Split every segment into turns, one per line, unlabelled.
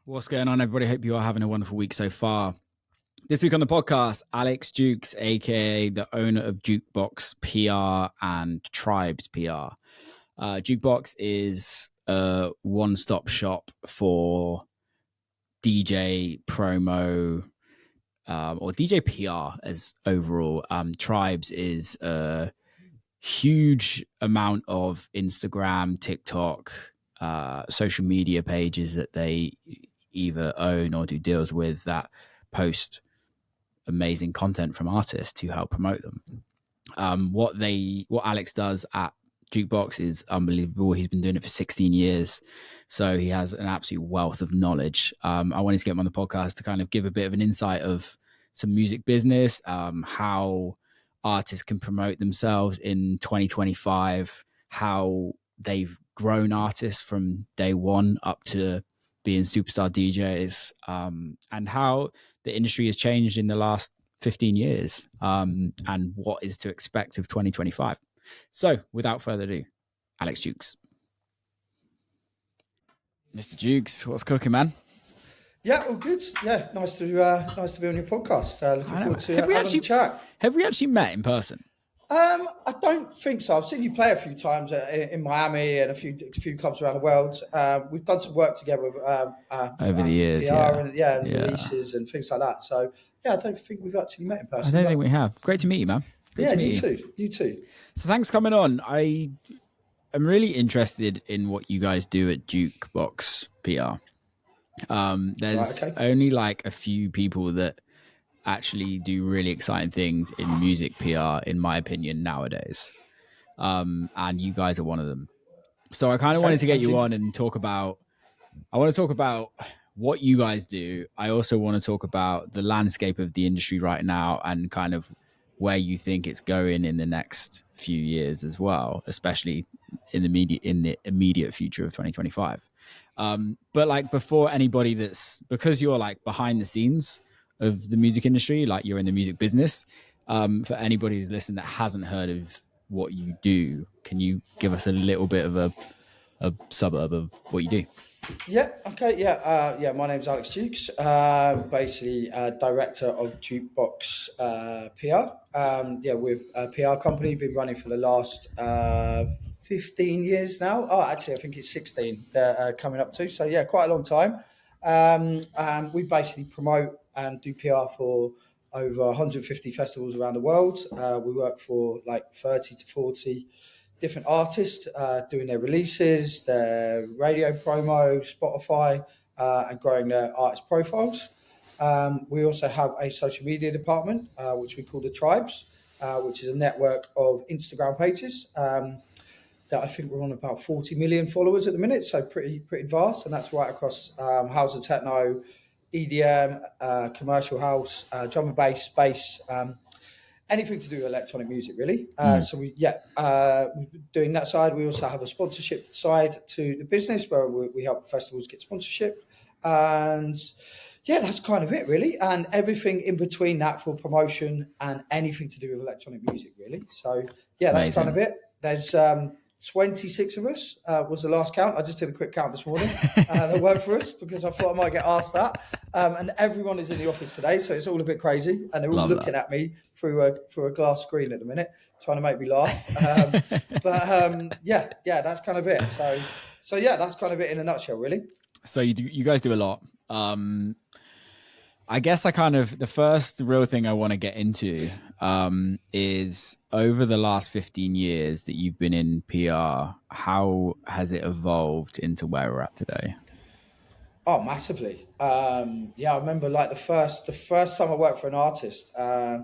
What's going on, everybody? Hope you are having a wonderful week so far. This week on the podcast, Alex Jukes, aka the owner of Jukebox PR and Tribes PR. Jukebox is a one-stop shop for DJ promo or DJ PR as overall. Tribes is a huge amount of Instagram, TikTok, social media pages that they either own or do deals with that post amazing content from artists to help promote them. What Alex does at Jukebox is unbelievable. He's been doing it for 16 years, so he has an absolute wealth of knowledge. I wanted to get him on the podcast to kind of give a bit of an insight of some music business, how artists can promote themselves in 2025, how they've grown artists from day one up to being superstar DJs, and how the industry has changed in the last 15 years, and what is to expect of 2025. So without further ado, Alex Jukes. Mr. Jukes, what's cooking, man?
Yeah, all good. Yeah, nice to be on your podcast. Looking forward to having a chat.
Have we actually met in person?
I don't think so. I've seen you play a few times in Miami and a few clubs around the world. We've done some work together with,
over the years,
PR and releases and things like that. So yeah, I don't think we've actually met in person.
I don't think we have. Great to meet you, man. Great to meet you.
You too.
So thanks for coming on. I am really interested in what you guys do at Jukebox PR. There's only like a few people that actually do really exciting things in music PR, in my opinion, nowadays. And you guys are one of them. So I kind of wanted to get you on and talk about what you guys do. I also want to talk about the landscape of the industry right now and kind of where you think it's going in the next few years as well, especially in the immediate future of 2025. But like before anybody because you're like behind the scenes of the music industry, like you're in the music business, for anybody who's listening that hasn't heard of what you do, can you give us a little bit of a suburb of what you do?
Yeah. Okay. Yeah. My name's Alex Jukes. Basically, director of Jukebox PR. We're a PR company. Been running for the last 15 years now. Oh, actually, I think it's 16 coming up to. So yeah, quite a long time. We basically promote and do PR for over 150 festivals around the world. We work for like 30 to 40 different artists doing their releases, their radio promo, Spotify, and growing their artist profiles. We also have a social media department, which we call the Tribes, which is a network of Instagram pages that I think we're on about 40 million followers at the minute, so pretty vast, and that's right across house and techno, EDM, commercial house, drum and bass, anything to do with electronic music, really. So we're doing that side. We also have a sponsorship side to the business where we help festivals get sponsorship. And yeah, that's kind of it, really. And everything in between that for promotion and anything to do with electronic music, really. So yeah, that's kind of it. There's 26 of us was the last count. I just did a quick count this morning that worked for us because I thought I might get asked that. And everyone is in the office today, so it's all a bit crazy. And they're all looking at me through a glass screen at the minute, trying to make me laugh. Yeah, that's kind of it. So yeah, that's kind of it in a nutshell, really.
So you guys do a lot. I guess the first real thing I want to get into is over the last 15 years that you've been in PR, how has it evolved into where we're at today?
Oh, massively. I remember like the first time I worked for an artist, I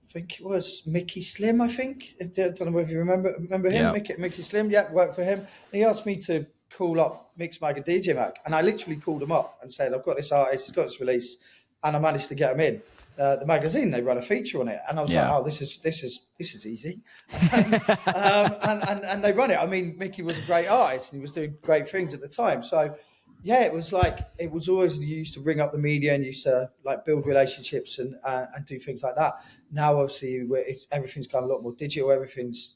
think it was Mickey Slim, I think. I don't know if you remember him, yeah. Mickey Slim, worked for him. And he asked me to call up Mix Mag and DJ Mag. And I literally called him up and said, I've got this artist, he's got this release. And I managed to get him in. The magazine, they run a feature on it. And I was like, oh, this is easy. and they run it. I mean, Mickey was a great artist and he was doing great things at the time. So yeah, it was always used to ring up the media and used to like build relationships and do things like that. Now, obviously, everything's gone a lot more digital. Everything's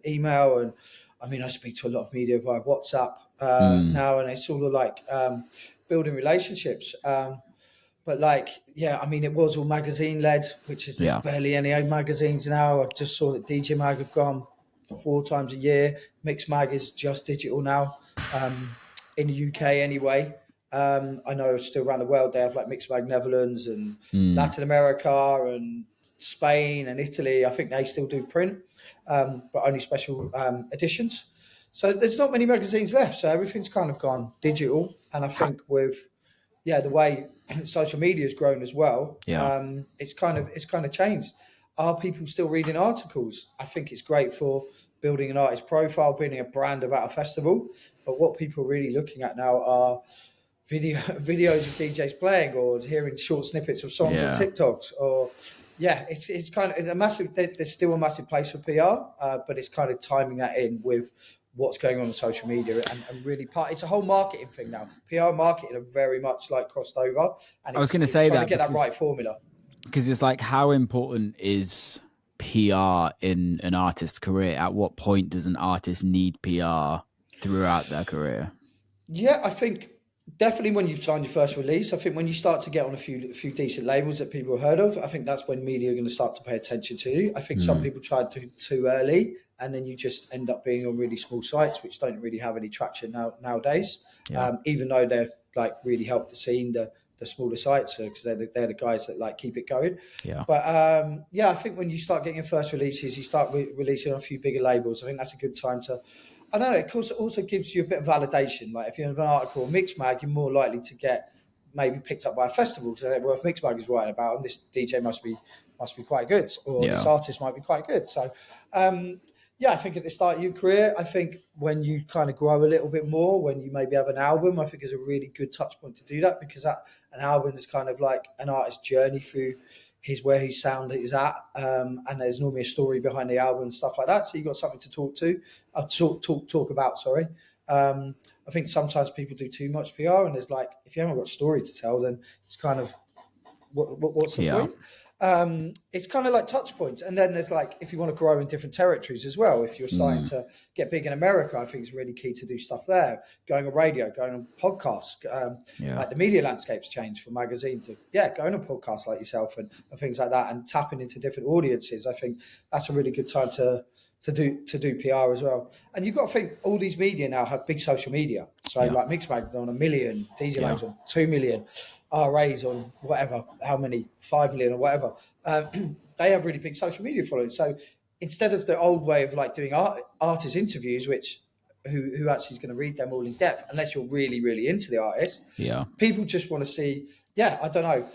email. And I mean, I speak to a lot of media via WhatsApp now, and it's sort of like building relationships. But like, yeah, I mean, it was all magazine led, which is there's barely any magazines now. I just saw that DJ Mag have gone 4 times a year. Mix Mag is just digital now, in the UK anyway. I know still around the world they have like Mix Mag Netherlands and Latin America and Spain and Italy. I think they still do print, but only special editions. So there's not many magazines left. So everything's kind of gone digital. And I think with the way social media has grown as well, it's kind of changed. Are people still reading articles? I think it's great for building an artist profile, building a brand about a festival. But what people are really looking at now are videos of DJs playing or hearing short snippets of songs on TikToks. Or it's kind of a massive. There's still a massive place for PR, but it's kind of timing that in with what's going on social media and really it's a whole marketing thing now. PR and marketing are very much like crossed over. And
I was going to say
trying
that
to get that right formula.
Because it's like, how important is PR in an artist's career? At what point does an artist need PR throughout their career?
Yeah, I think definitely when you've signed your first release. I think when you start to get on a few decent labels that people have heard of, I think that's when media are going to start to pay attention to you. I think some people tried too early, and then you just end up being on really small sites which don't really have any traction nowadays. Even though they're like really help the scene, the smaller sites, because they're the guys that like keep it going. But I think when you start getting your first releases, you start releasing on a few bigger labels. I think that's a good time to. I don't know. Of course, it also gives you a bit of validation. Like if you have an article on Mix Mag, you're more likely to get maybe picked up by a festival. So, well, if Mix Mag is writing about them, this DJ must be quite good, or this artist might be quite good. So, I think at the start of your career, I think when you kind of grow a little bit more, when you maybe have an album, I think is a really good touch point to do that, because an album is kind of like an artist's journey through where his sound is at, and there's normally a story behind the album and stuff like that. So you've got something to talk about. Sorry. I think sometimes people do too much PR, and there's like, if you haven't got a story to tell, then it's kind of what's the point? It's kind of like touch points. And then there's like, if you want to grow in different territories as well, if you're starting to get big in America, I think it's really key to do stuff there. Going on radio, going on podcasts, like the media landscape's changed from magazine to, going on podcasts like yourself and things like that, and tapping into different audiences. I think that's a really good time to do PR as well. And you've got to think all these media now have big social media. So like Mix Mag's on 1 million, DJ Mag's on 2 million, RA's on whatever, how many, 5 million or whatever. They have really big social media followings. So instead of the old way of like doing artist interviews, which who actually is going to read them all in depth, unless you're really, really into the artist, people just want to see, I don't know,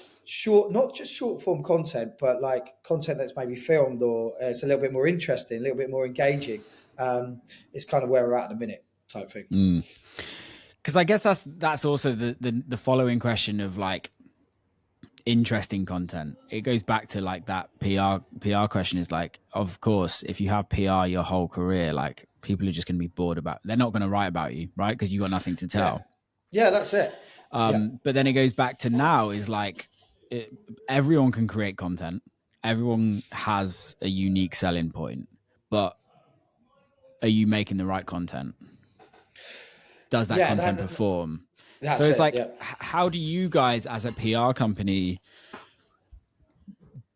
not just short form content, but like content that's maybe filmed, or it's a little bit more interesting, a little bit more engaging. It's kind of where we're at in a minute type thing.
Because I guess that's also the following question of like interesting content. It goes back to like that PR question is like, of course, if you have PR your whole career, like people are just going to be bored they're not going to write about you, right? Because you got nothing to tell.
Yeah, that's it.
But then it goes back to now is like, everyone can create content. Everyone has a unique selling point, but are you making the right content? Does that content perform? So it's like, how do you guys as a PR company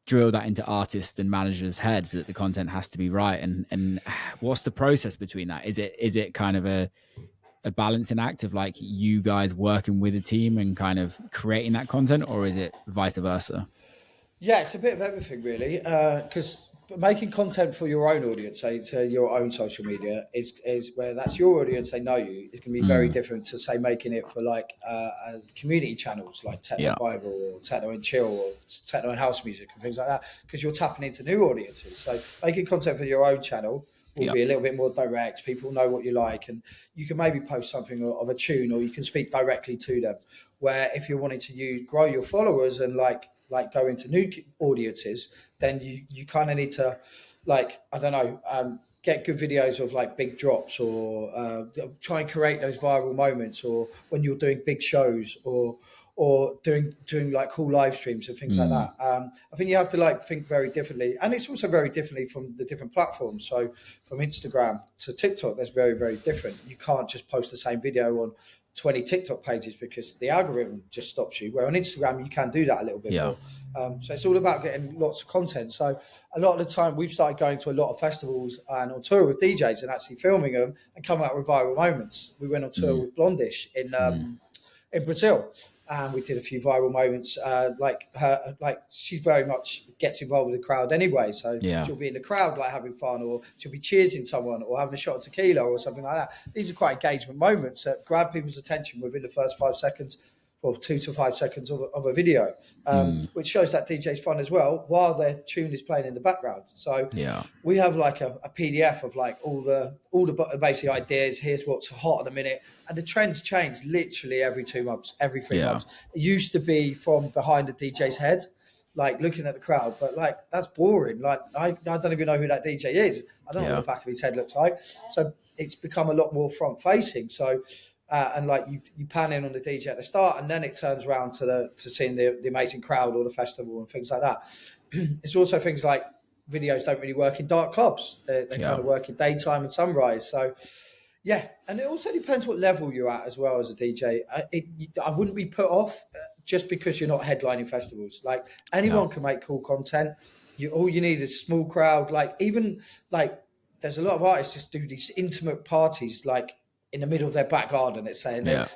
drill that into artists and managers' heads that the content has to be right? And what's the process between that? Is it kind of a balancing act of like you guys working with a team and kind of creating that content, or is it vice versa?
Yeah, it's a bit of everything really, because making content for your own audience, say to your own social media, is where that's your audience, they know you. It's going to be very different to say making it for like community channels like Techno Bible or Techno and Chill or Techno and House Music and things like that, because you're tapping into new audiences. So making content for your own channel will be a little bit more direct. People know what you like, and you can maybe post something of a tune, or you can speak directly to them. Where if you're wanting to grow your followers and like go into new audiences, then you kind of need to, like, I don't know, get good videos of like big drops, or try and create those viral moments, or when you're doing big shows, or doing like cool live streams and things like that. I think you have to like think very differently, and it's also very differently from the different platforms. So from Instagram to TikTok, that's very, very different. You can't just post the same video 20 TikTok pages because the algorithm just stops you. Where on Instagram, you can do that a little bit more. So it's all about getting lots of content. So a lot of the time we've started going to a lot of festivals and on tour with DJs and actually filming them and coming out with viral moments. We went on tour with Blondish in Brazil. And we did a few viral moments. She very much gets involved with the crowd anyway. So she'll be in the crowd, like having fun, or she'll be cheersing someone, or having a shot of tequila, or something like that. These are quite engagement moments that grab people's attention within the first 5 seconds, or 2 to 5 seconds of a video, which shows that DJ's fun as well while their tune is playing in the background. So we have like a PDF of like all the basic ideas. Here's what's hot at the minute, and the trends change literally every 2 months, every 3 months. It used to be from behind the DJ's head, like looking at the crowd, but like that's boring. Like I don't even know who that DJ is. I don't know what the back of his head looks like. So it's become a lot more front facing. So. And like you pan in on the DJ at the start, and then it turns around to seeing the amazing crowd or the festival and things like that. It's also things like videos don't really work in dark clubs; they kind of work in daytime and sunrise. So and it also depends what level you're at as well as a DJ. I wouldn't be put off just because you're not headlining festivals. Like anyone can make cool content. All you need is a small crowd. Like even like there's a lot of artists just do these intimate parties like in the middle of their back garden, it's saying they're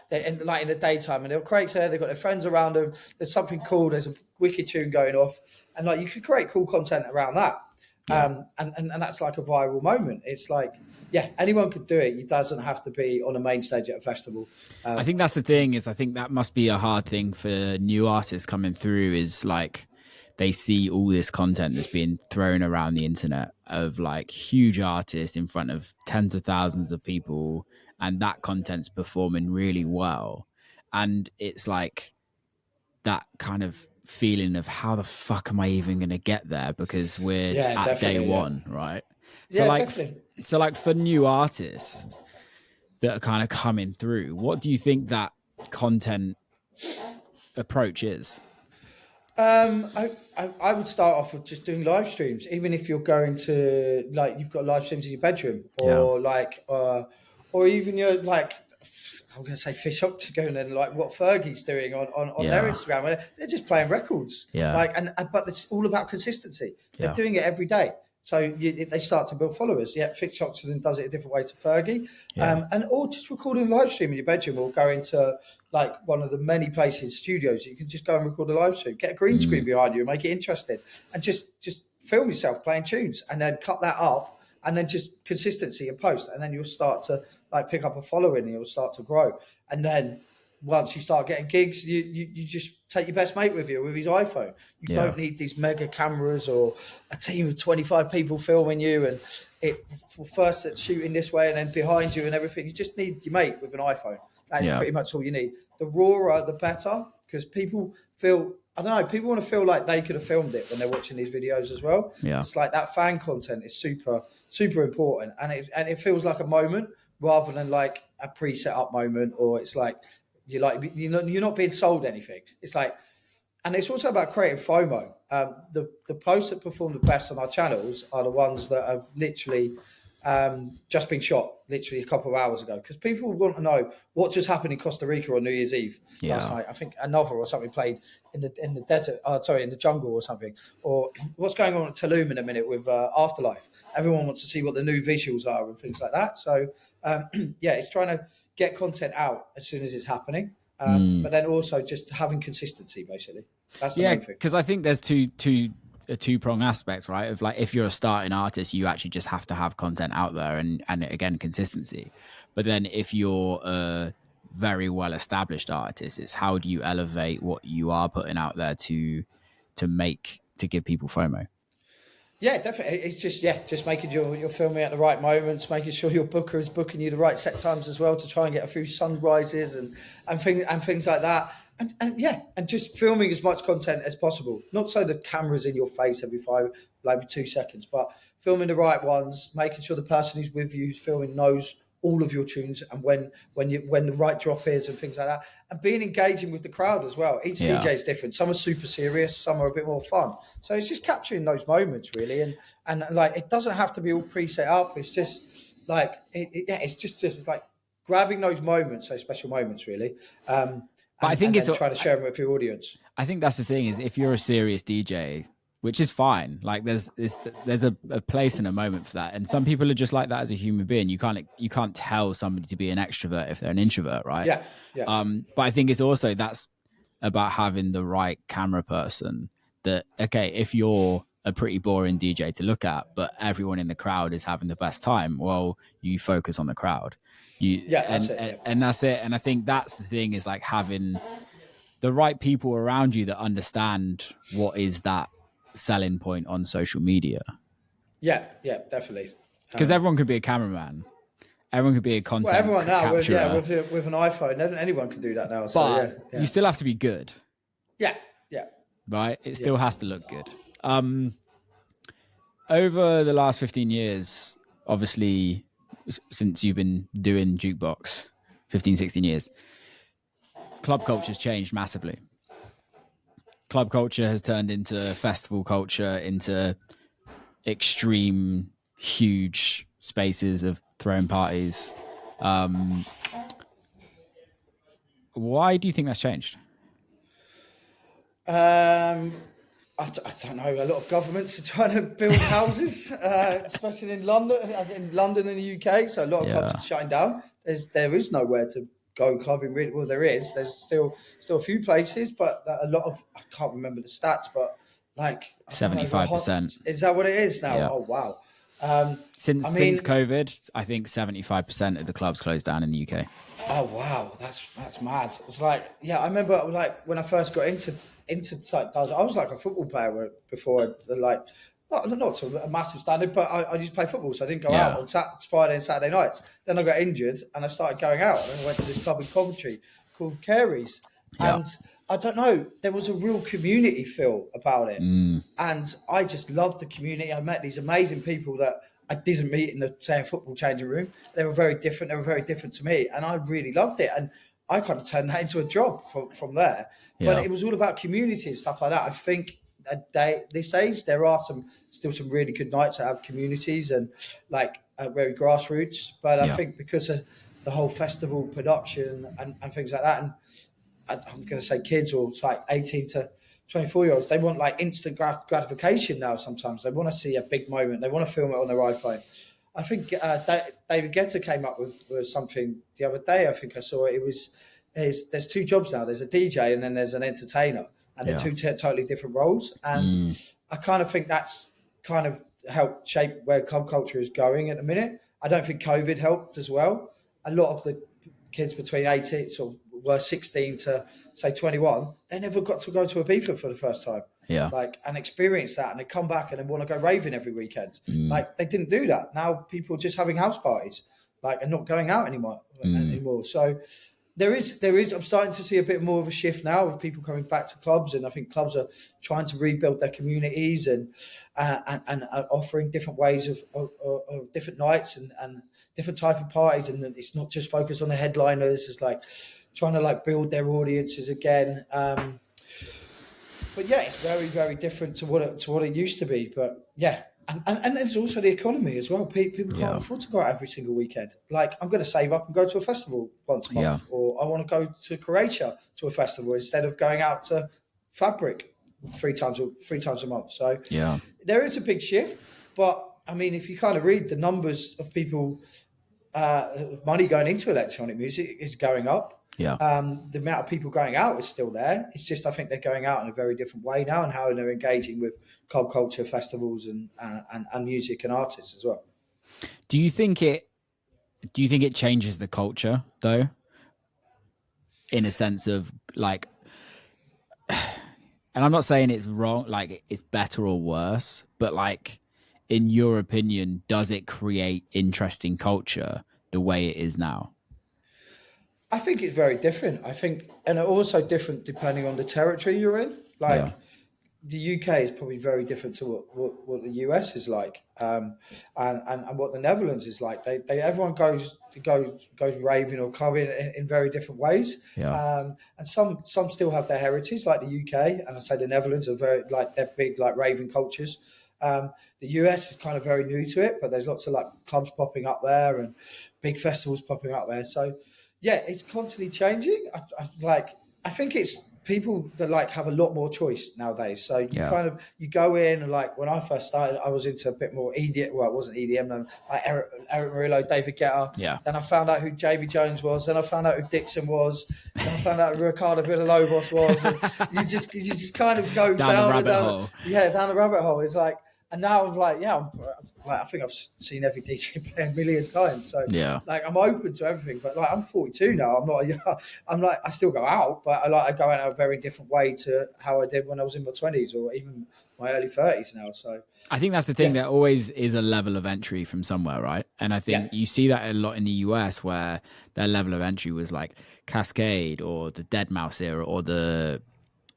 like in the daytime, and they'll create there. They've got their friends around them. There's something cool. There's a wicked tune going off, and like you could create cool content around that. And that's like a viral moment. It's like anyone could do it. It doesn't have to be on a main stage at a festival.
I think that's the thing. Is I think that must be a hard thing for new artists coming through. Is like they see all this content that's being thrown around the internet of like huge artists in front of tens of thousands of people, and that content's performing really well. And it's like that kind of feeling of how the fuck am I even going to get there? Because we're at day one, right? So so like for new artists that are kind of coming through, what do you think that content approach is?
I would start off with just doing live streams, even if you're going to like you've got live streams in your bedroom, or or even you're like I'm going to say fish up to go and then like what Fergie's doing on their Instagram, where they're just playing records, but it's all about consistency. They're doing it every day. So they start to build followers. Fitch Oxenden does it a different way to Fergie. Or just recording a live stream in your bedroom, or go into like one of the many places, studios, you can just go and record a live stream. Get a green screen behind you and make it interesting. And just film yourself playing tunes, and then cut that up, and then just consistency and post. And then you'll start to like pick up a following, and you'll start to grow. And then once you start getting gigs, you just take your best mate with you with his iPhone. You don't need these mega cameras or a team of 25 people filming you, and it first it's shooting this way and then behind you and everything. You just need your mate with an iPhone. That is pretty much all you need. The rawer, the better, because people feel, I don't know, people want to feel like they could have filmed it when they're watching these videos as well. It's like that fan content is super, super important, and it feels like a moment rather than like a pre-set up moment, or it's like you're not being sold anything. It's like, and it's also about creating FOMO. The posts that perform the best on our channels are the ones that have literally just been shot literally a couple of hours ago, because people want to know what just happened in Costa Rica on New Year's Eve last night. I think another or something played in the desert. In the jungle or something. Or what's going on at Tulum in a minute with Afterlife. Everyone wants to see what the new visuals are and things like that. So it's trying to get content out as soon as it's happening, but then also just having consistency. Basically, that's the main thing.
Because I think there's a two-prong aspect, right? Of like, if you're a starting artist, you actually just have to have content out there, and again, consistency. But then if you're a very well-established artist, it's how do you elevate what you are putting out there to give people FOMO?
Yeah, definitely. It's just making sure you're filming at the right moments, making sure your booker is booking you the right set times as well, to try and get a few sunrises and things like that. And just filming as much content as possible. Not so the camera's in your face every 2 seconds, but filming the right ones, making sure the person who's with you filming knows all of your tunes and when the right drop is and things like that, and being engaging with the crowd as well. Each DJ is different. Some are super serious, some are a bit more fun. So it's just capturing those moments really, and like it doesn't have to be all pre-set up. It's just like it's just like grabbing those moments, those special moments, really,
But I think
and
it's
then trying to share them with your audience.
I think that's the thing is if you're a serious DJ, which is fine, like there's a place and a moment for that, and some people are just like that as a human being. You can't tell somebody to be an extrovert if they're an introvert, right?
Yeah.
But I think it's also that's about having the right camera person. That okay, if you're a pretty boring DJ to look at, but everyone in the crowd is having the best time, well, you focus on the crowd.
That's it.
And that's it. And I think that's the thing is like having the right people around you that understand what is that selling point on social media.
Yeah, definitely.
Because everyone could be a cameraman, everyone could be a content
everyone now
capturer.
with an iPhone, anyone can do that now. So
but you still have to be good.
Yeah.
Right? It still has to look good. Over the last 15 years, obviously, since you've been doing Jukebox, 15, 16 years, club culture's changed massively. Club culture has turned into festival culture, into extreme, huge spaces of throwing parties. Why do you think that's changed?
I don't know. A lot of governments are trying to build houses, especially in London, and the UK. So a lot of clubs are shutting down. There is nowhere to go clubbing. Well, there is. There's still a few places, but a lot of I can't remember the stats, but like
75%.
Is that what it is now?
Yeah.
Oh wow.
Since COVID, I think 75% of the clubs closed down in the UK.
Oh wow, that's mad. It's like I remember like when I first got into I was like a football player before, like not to a massive standard, but I used to play football, so I didn't go out on Friday and Saturday nights. Then I got injured and I started going out, and I went to this club in Coventry called Carey's, and I don't know, there was a real community feel about it, and I just loved the community. I met these amazing people that I didn't meet in the football changing room. They were very different. They were very different to me, and I really loved it. And I kind of turned that into a job from there. But it was all about community and stuff like that. I think these days there are still some really good nights that have communities and like very grassroots. But I think because of the whole festival production and things like that, and I'm going to say kids or it's like 18 to 24-year-olds, they want like instant gratification now. Sometimes they want to see a big moment. They want to film it on their iPhone. I think David Guetta came up with something the other day. I think I saw it. It was there's two jobs now. There's a DJ and then there's an entertainer, and they're two totally different roles. And I kind of think that's kind of helped shape where club culture is going at the minute. I don't think COVID helped as well. A lot of the kids between 18 were 16 to say 21. They never got to go to Ibiza for the first time. And experience that, and they come back and they want to go raving every weekend. Like they didn't do that. Now people are just having house parties, and not going out anymore. So there is. I'm starting to see a bit more of a shift now of people coming back to clubs, and I think clubs are trying to rebuild their communities and offering different ways of different nights and different type of parties, and it's not just focused on the headliners. It's like trying to build their audiences again. But it's very, very different to what it used to be. But and there's also the economy as well. People can't afford to go out every single weekend. Like I'm going to save up and go to a festival once a month, or I want to go to Croatia to a festival instead of going out to Fabric three times a month. So there is a big shift. But I mean, if you kind of read the numbers of people, money going into electronic music is going up. The amount of people going out is still there. It's just I think they're going out in a very different way now, and how they're engaging with club culture, festivals, and music and artists as well.
Do you think it changes the culture though? In a sense of like, and I'm not saying it's wrong, like it's better or worse, but like, in your opinion, does it create interesting culture the way it is now?
I think it's very different. I think, and also different depending on the territory you're in. The UK is probably very different to what the US is like, and what the Netherlands is like. Everyone goes raving or clubbing in very different ways. And some still have their heritage, like the UK, and I say the Netherlands are very they're big raving cultures. The US is kind of very new to it, but there's lots of like clubs popping up there and big festivals popping up there. So yeah, it's constantly changing. I think it's people that like have a lot more choice nowadays. So you go in and like when I first started, I was into a bit more EDM. Well, it wasn't EDM, no, like Eric Murillo, David Guetta.
Yeah.
Then I found out who Jamie Jones was. Then I found out who Dixon was. Then I found out who Ricardo Villalobos was. And you just kind of go
down the rabbit hole.
Yeah, down the rabbit hole. It's like, and now I'm like, I think I've seen every DJ play a million times. So
yeah,
like I'm open to everything. But like I'm 42 now. I still go out, but I go out in a very different way to how I did when I was in my 20s or even my early 30s now. So
I think that's the thing. There always is a level of entry from somewhere, right? And I think you see that a lot in the US, where their level of entry was like Cascade or the Deadmau5 era or the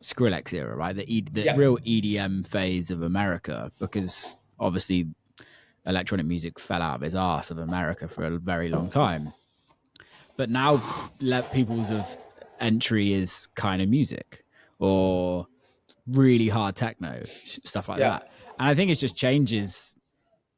Skrillex era, right? The real EDM phase of America, because obviously electronic music fell out of his arse of America for a very long time. But now people's of entry is kind of music or really hard techno, stuff like that. And I think it just changes.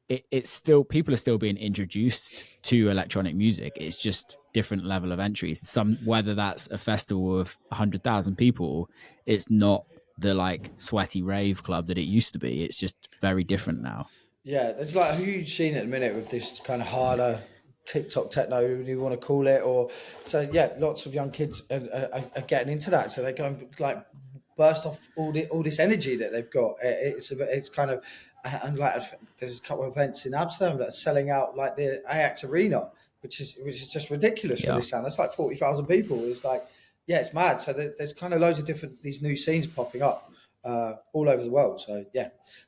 It's still, people are still being introduced to electronic music. It's just different level of entries. Whether that's a festival of 100,000 people, it's not the like sweaty rave club that it used to be. It's just very different now.
Yeah, there's like a huge scene at the minute with this kind of harder TikTok techno, whatever you want to call it, lots of young kids are getting into that. So they're going like burst off all this energy that they've got. It's kind of, and like there's a couple of events in Amsterdam that are selling out like the Ajax Arena, which is just ridiculous for this sound. That's like 40,000 people. It's like, it's mad. So there's kind of loads of these new scenes popping up all over the world. So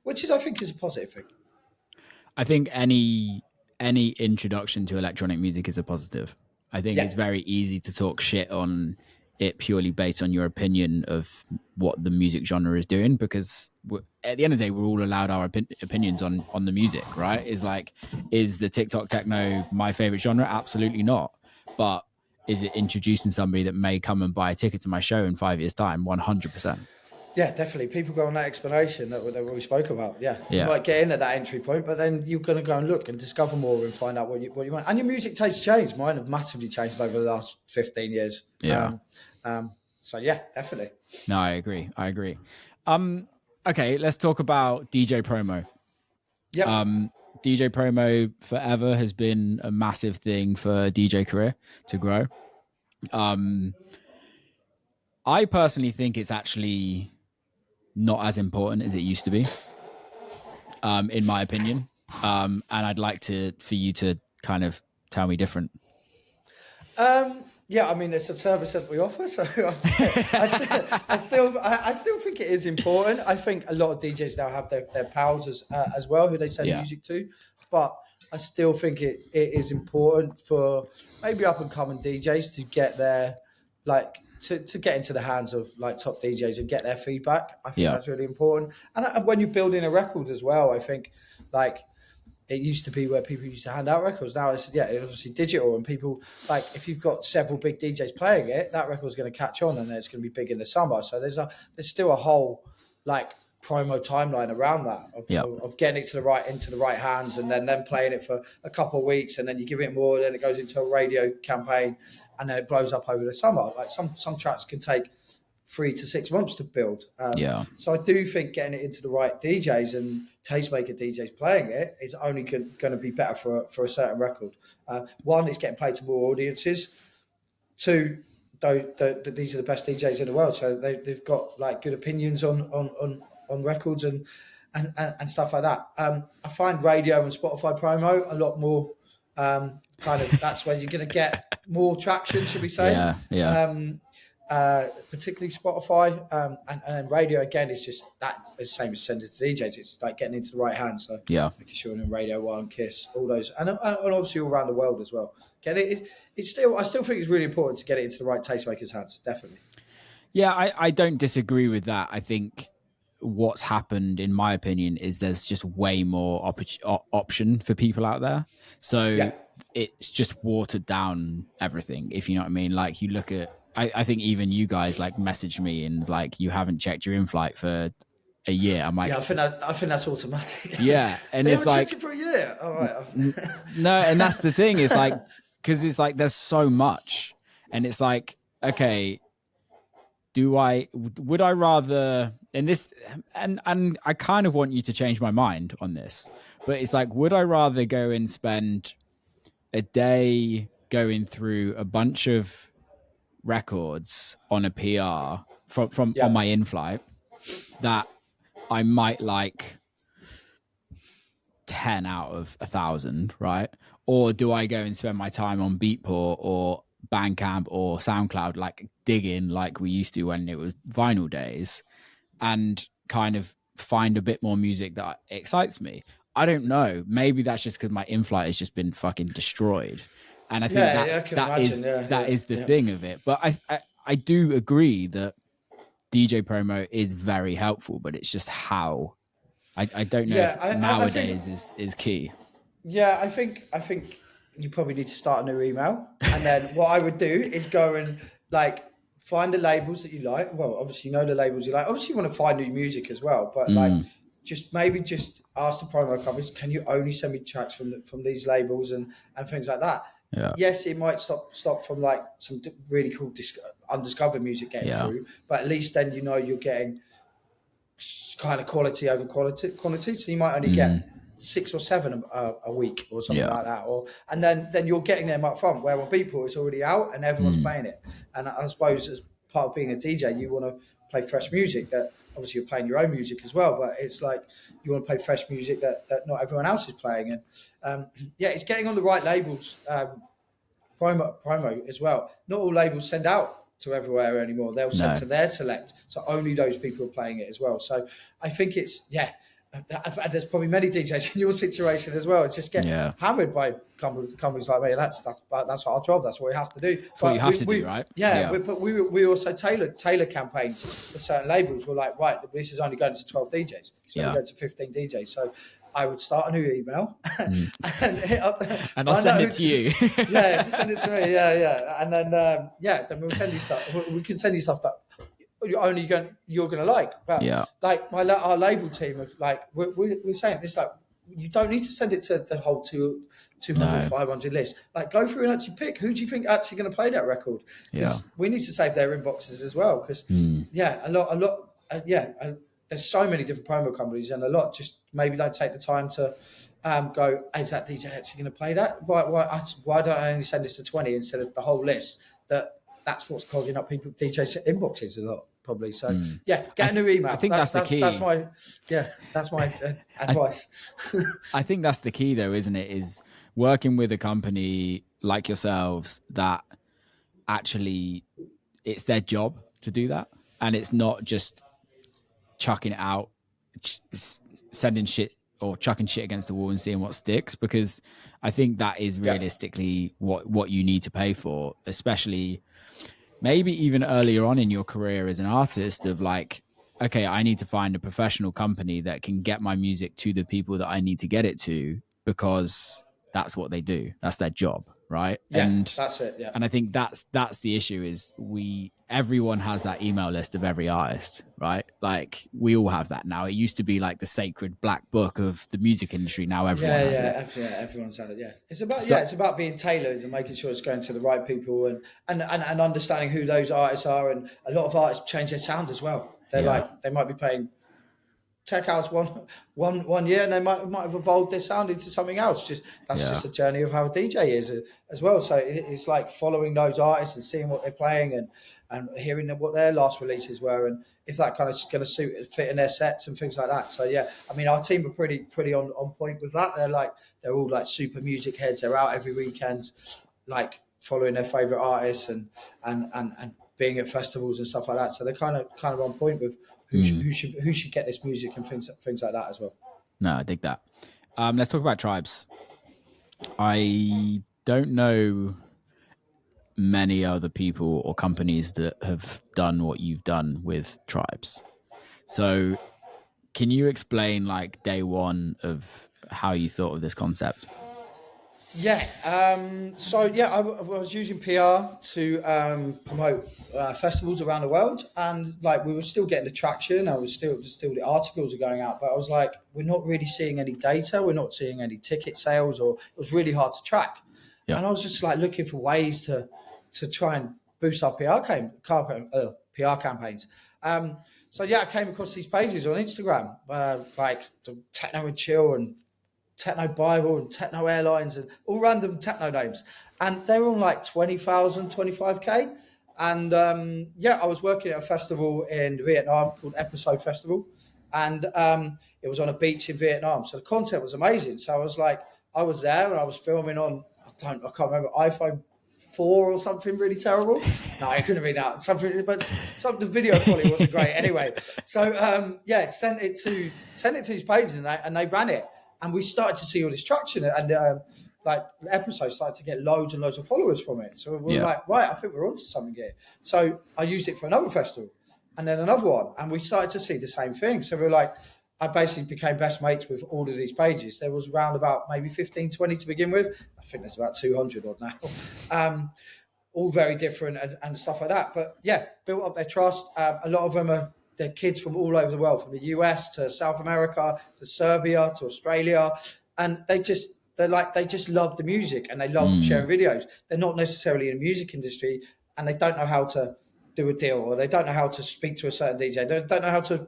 which I think is a positive thing.
I think any introduction to electronic music is a positive. I think it's very easy to talk shit on it purely based on your opinion of what the music genre is doing, because at the end of the day, we're all allowed our opinions on the music, right? Is the TikTok techno my favorite genre? Absolutely not. But is it introducing somebody that may come and buy a ticket to my show in 5 years' time? 100%.
Yeah, definitely. People go on that explanation that we spoke about. Yeah. You might get in at that entry point, but then you're going to go and look and discover more and find out what you want. And your music tastes change. Mine have massively changed over the last 15 years.
Yeah.
So yeah, definitely.
No, I agree. Okay, let's talk about DJ promo.
Yeah.
DJ promo forever has been a massive thing for DJ career to grow. I personally think it's actually not as important as it used to be, in my opinion. And I'd like for you to kind of tell me different.
Yeah, I mean, it's a service that we offer, so I still think it is important. I think a lot of DJs now have their pals as well, who they send music to, but I still think it is important for maybe up and coming DJs to get their to get into the hands of like top DJs and get their feedback. I think that's really important. And when you're building a record as well, I think like it used to be where people used to hand out records. Now it's obviously digital, and people like if you've got several big DJs playing it, that record's going to catch on, and then it's going to be big in the summer. So there's still a whole like promo timeline around that of getting it into the right hands, and then playing it for a couple of weeks, and then you give it more, then it goes into a radio campaign, and then it blows up over the summer. Like some tracks can take 3 to 6 months to build. So I do think getting it into the right DJs and tastemaker DJs playing it is only going to be better for a certain record. One, it's getting played to more audiences. Two, these are the best DJs in the world, so they've got like good opinions on records and stuff like that. I find radio and Spotify promo a lot more that's where you're going to get more traction, should we say? Particularly Spotify, and then radio again is just that's the same as sending to DJs. It's like getting into the right hands. So making sure in Radio One, Kiss, all those, and obviously all around the world as well. Get it? It's still, I still think it's really important to get it into the right tastemakers' hands. Definitely.
Yeah, I don't disagree with that. I think what's happened, in my opinion, is there's just way more option for people out there. So it's just watered down everything, if you know what I mean. Like you look at, I think even you guys like messaged me and like you haven't checked your in-flight for a year. I'm like,
Yeah, I think that's automatic.
yeah. And
They
it's
haven't checked
like,
it for a year. All right.
no. And that's the thing. It's like, because it's like, there's so much. And it's like, okay, would I rather, and this, and I kind of want you to change my mind on this, but it's like, would I rather go and spend a day going through a bunch of records on a PR from on
Yeah.
my in-flight that I might like 10 out of 1,000, right? Or do I go and spend my time on Beatport or Bandcamp or SoundCloud, like digging like we used to when it was vinyl days, and kind of find a bit more music that excites me? I don't know. Maybe that's just because my in-flight has just been fucking destroyed. And I think
Yeah, I can imagine.
that is the
Yeah.
thing of it. But I do agree that DJ promo is very helpful, but it's just how. I don't know if
Yeah, I think.
nowadays is key.
Yeah, I think you probably need to start a new email, and then what I would do is go and like find the labels that you like. Well, obviously you know the labels you like. Obviously you want to find new music as well, but like
Mm,
just ask the promo companies, can you only send me tracks from these labels and things like that.
yeah,
Yes, it might stop from like some really cool undiscovered music getting
yeah,
through, but at least then you know you're getting kind of quality over quantity. So you might only
mm,
get 6 or 7 a week or something
yeah,
like that, or and then you're getting them up front. Where on people it's already out and everyone's
mm,
playing it. And I suppose as part of being a DJ, you want to play fresh music. That obviously you're playing your own music as well, but it's like you want to play fresh music that not everyone else is playing. And yeah, it's getting on the right labels. Promo as well. Not all labels send out to everywhere anymore. They'll send
no,
to their select, so only those people are playing it as well. So I think it's and there's probably many DJs in your situation as well. Just get
yeah.
hammered by companies like me. And that's our job. That's what we have to do.
That's what you
But
have to do, right?
yeah,
Yeah,
but we also tailor campaigns for certain labels. We're like, right, this is only going to 12 DJs. It's only
yeah.
going to 15 DJs. So I would start a new email
Mm.
and hit up
And I'll send it to you.
yeah, just send it to me. Yeah, and then then we'll send you stuff. We can send you stuff that you're gonna like. But
Yeah,
like our label team of like we're saying this, like you don't need to send it to the whole 200,
no,
500 list. Like go through and actually pick who do you think actually going to play that record.
yeah,
We need to save their inboxes as well because
mm,
a lot there's so many different promo companies and a lot just maybe don't take the time to go, is that DJ actually going to play that? Why don't I only send this to 20 instead of the whole list? That's what's clogging up people DJs inboxes a lot probably. So
mm.
yeah, get a new email.
I think that's the key.
That's my advice.
I think that's the key, though, isn't it? Is working with a company like yourselves that actually it's their job to do that, and it's not just chucking it out, sending shit or chucking shit against the wall and seeing what sticks. Because I think that is realistically what you need to pay for, especially maybe even earlier on in your career as an artist. Of like, okay, I need to find a professional company that can get my music to the people that I need to get it to, because that's what they do. That's their job, right?
Yeah, that's it. Yeah,
And I think that's the issue is everyone has that email list of every artist, right? Like we all have that now. It used to be like the sacred black book of the music industry. Now everyone has it.
everyone's had it. Yeah, it's about being tailored and making sure it's going to the right people and understanding who those artists are. And a lot of artists change their sound as well. They might be playing tech house one year, and they might have evolved their sound into something else. That's just the journey of how a DJ is as well. So it's like following those artists and seeing what they're playing and hearing what their last releases were, and if that kind of is going to fit in their sets and things like that. So yeah, I mean our team are pretty on point with that. They're all like super music heads. They're out every weekend, like following their favorite artists and being at festivals and stuff like that. So they're kind of on point with who should get this music and things like that as well.
No, I dig that. Let's talk about tribes. I don't know many other people or companies that have done what you've done with tribes. So can you explain like day one of how you thought of this concept?
Yeah. I was using PR to promote festivals around the world, and like we were still getting the traction. I was still the articles are going out, but I was like, we're not really seeing any data. We're not seeing any ticket sales, or it was really hard to track.
Yeah.
And I was just like looking for ways to try and boost our PR campaigns. I came across these pages on Instagram, like the Techno and Chill and Techno Bible and Techno Airlines and all random techno names. And they were on like 20,000, 25K. And I was working at a festival in Vietnam called Episode Festival. And it was on a beach in Vietnam. So the content was amazing. So I was there and I was filming on, I can't remember, iPhone 4 or something really terrible. No, I couldn't read that. The video quality wasn't great anyway. So sent it to these pages and they ran it. And we started to see all this traction, and the episodes started to get loads and loads of followers from it. So we were like, right, I think we're onto something here. So I used it for another festival, and then another one, and we started to see the same thing. So we were like, I basically became best mates with all of these pages. There was around about maybe 15, 20 to begin with. I think there's about 200 odd now. All very different and stuff like that. But yeah, built up their trust. A lot of them they're kids from all over the world, from the US to South America to Serbia to Australia, and they just love the music and they love sharing videos. They're not necessarily in the music industry, and they don't know how to do a deal, or they don't know how to speak to a certain DJ. They don't know how to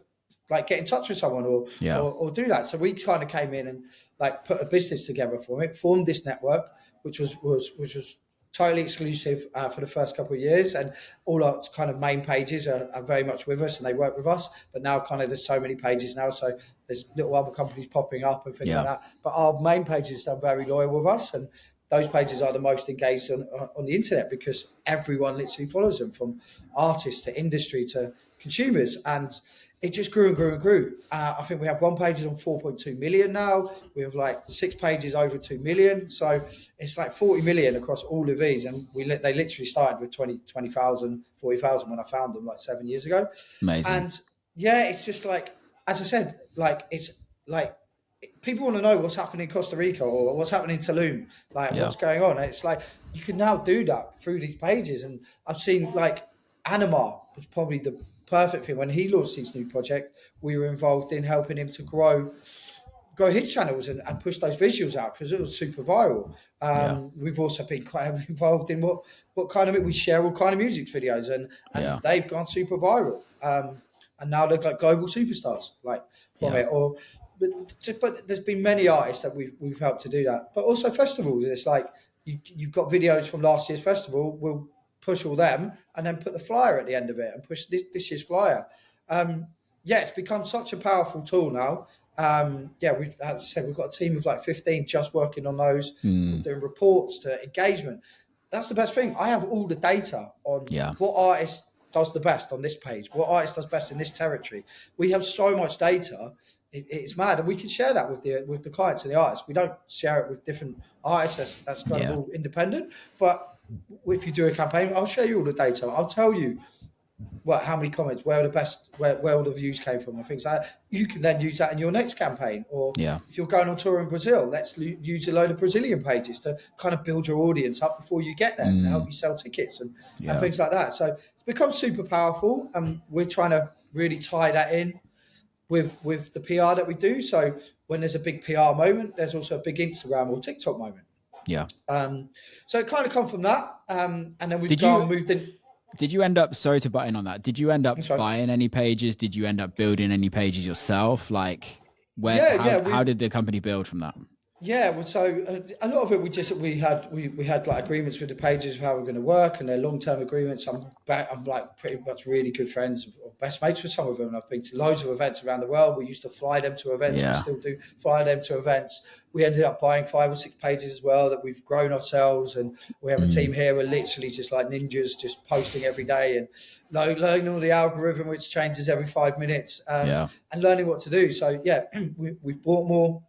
like get in touch with someone or do that. So we kind of came in and like put a business together for it, formed this network, which was totally exclusive for the first couple of years, and all our kind of main pages are very much with us and they work with us. But now kind of there's so many pages now, so there's little other companies popping up and things like that. But our main pages are very loyal with us, and those pages are the most engaged on the internet because everyone literally follows them, from artists to industry to consumers. And it just grew and grew and grew. I think we have one page on 4.2 million now. We have like 6 pages over 2 million. So it's like 40 million across all of these. And they literally started with 20,000, 40,000 when I found them like 7 years ago.
Amazing.
And yeah, it's just like, as I said, like it's like people want to know what's happening in Costa Rica or what's happening in Tulum, what's going on. And it's like, you can now do that through these pages. And I've seen like Anima was probably the perfect thing. When he launched his new project, we were involved in helping him to grow his channels and push those visuals out because it was super viral. We've also been quite heavily involved in what kind of, we share all kind of music videos and they've gone super viral. And now they're like global superstars from it. But there's been many artists that we've helped to do that. But also festivals. It's like you've got videos from last year's festival. We'll push all them and then put the flyer at the end of it and push this year's flyer. It's become such a powerful tool now. As I said, we've got a team of like 15 just working on those, doing reports to engagement. That's the best thing. I have all the data on what artist does the best on this page, what artist does best in this territory. We have so much data. It's mad, and we can share that with the clients and the artists. We don't share it with different artists. That's kind of all independent. But if you do a campaign, I'll show you all the data. I'll tell you how many comments, where all the views came from, and things like that. You can then use that in your next campaign. Or if you're going on tour in Brazil, let's use a load of Brazilian pages to kind of build your audience up before you get there to help you sell tickets and things like that. So it's become super powerful, and we're trying to really tie that in with the PR that we do. So when there's a big PR moment, there's also a big Instagram or TikTok moment. So it kind of come from that. And then we've moved in.
Did you end up, sorry to butt in on that, did you end up buying any pages? Did you end up building any pages yourself? Like how did the company build from that?
Yeah, well, so a lot of it we had like agreements with the pages of how we're going to work, and they're long-term agreements. I'm like pretty much really good friends or best mates with some of them. And I've been to loads of events around the world. We used to fly them to events. We still do fly them to events. We ended up buying 5 or 6 pages as well that we've grown ourselves, and we have a team here. We're literally just like ninjas, just posting every day and learning all the algorithm, which changes every 5 minutes, and learning what to do. So we've bought more.